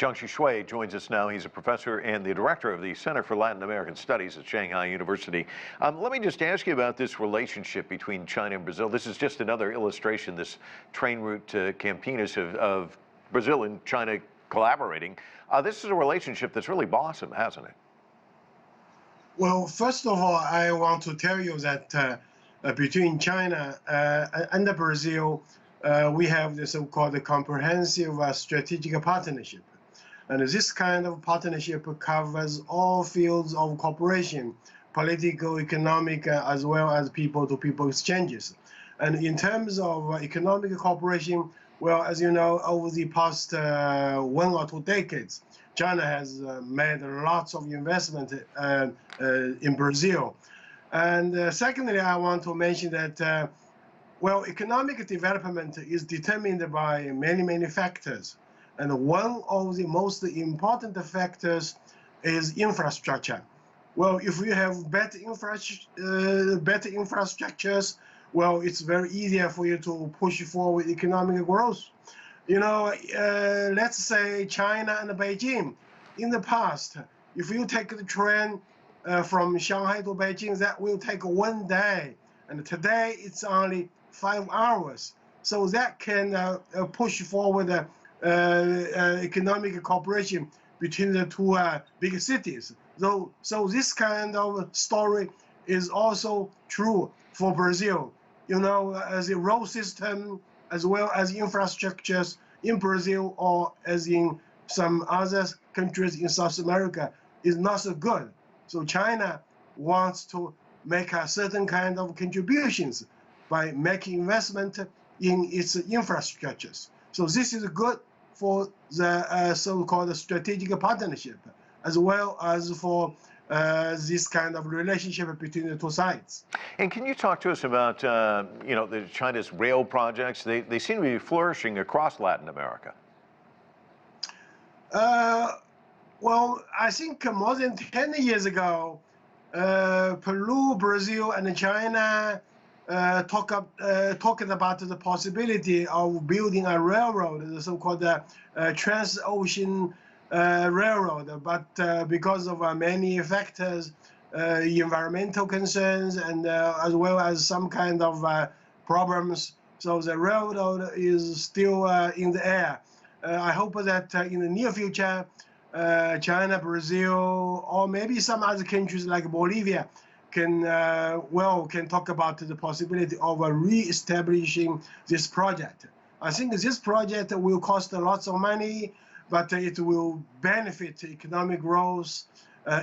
Jiang Shixue joins us now. He's a professor and the director of the Center for Latin American Studies at Shanghai University. Let me just ask you about this relationship between China and Brazil. This is just another illustration, this train route to Campinas of Brazil and China collaborating. This is a relationship that's really blossomed, hasn't it? Well, first of all, I want to tell you that between China and Brazil, we have the so-called comprehensive strategic partnership. And this kind of partnership covers all fields of cooperation, political, economic, as well as people-to-people exchanges. And in terms of economic cooperation, well, as you know, over the past 1 or 2 decades, China has made lots of investment in Brazil. And secondly, I want to mention that, well, economic development is determined by many factors. And one of the most important factors is infrastructure. Well, if we have better infrastructures, well, it's very easier for you to push forward economic growth. You know, let's say China and Beijing. In the past, if you take the train from Shanghai to Beijing, that will take 1 day. And today, it's only 5 hours. So that can push forward economic cooperation between the 2 big cities. So this kind of story is also true for Brazil. You know, as a road system, as well as infrastructures in Brazil or as in some other countries in South America is not so good. So China wants to make a certain kind of contributions by making investment in its infrastructures. So this is good for the so-called strategic partnership, as well as for this kind of relationship between the 2 sides. And can you talk to us about, you know, China's rail projects? They seem to be flourishing across Latin America. Well, I think more than 10 years ago, Peru, Brazil, and China talking about the possibility of building a railroad, the so-called trans-ocean railroad. But because of many factors, environmental concerns, and as well as some kind of problems, so the railroad is still in the air. I hope that in the near future, China, Brazil, or maybe some other countries like Bolivia can talk about the possibility of re-establishing this project. I think this project will cost lots of money, but it will benefit economic growth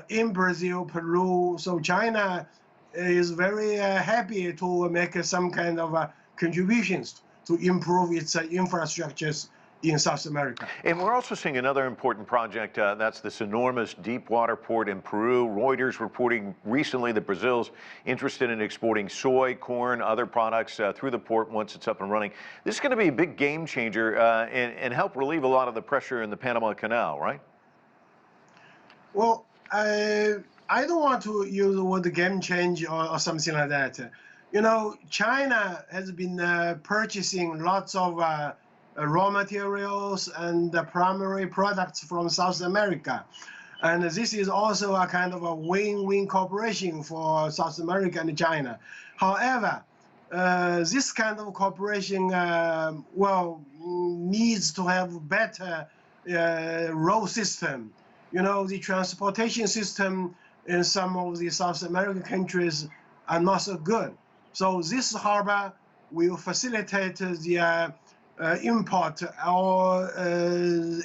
in Brazil, Peru. So China is very happy to make some kind of contributions to improve its infrastructures in South America. And we're also seeing another important project, that's this enormous deep water port in Peru. Reuters reporting recently that Brazil's interested in exporting soy, corn, other products through the port once it's up and running. This is going to be a big game changer and help relieve a lot of the pressure in the Panama Canal, right? Well, I don't want to use the word game change or something like that. You know, China has been purchasing lots of raw materials and primary products from South America. And this is also a kind of a win-win cooperation for South America and China. However, this kind of cooperation, well, needs to have better road system. You know, the transportation system in some of the South American countries are not so good. So this harbor will facilitate the import or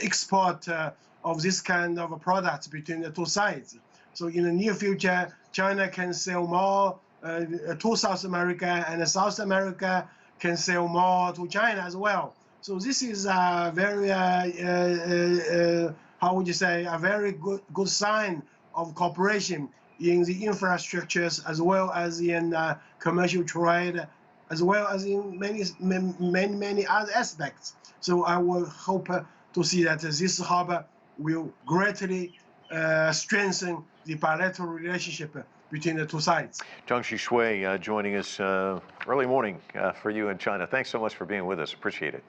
export of this kind of products between the 2 sides. So in the near future, China can sell more to South America, and South America can sell more to China as well. So this is a very, how would you say, a very good sign of cooperation in the infrastructures as well as in commercial trade, as well as in many other aspects. So I will hope to see that this harbor will greatly strengthen the bilateral relationship between the 2 sides. Jiang Shixue joining us early morning for you in China. Thanks so much for being with us. Appreciate it.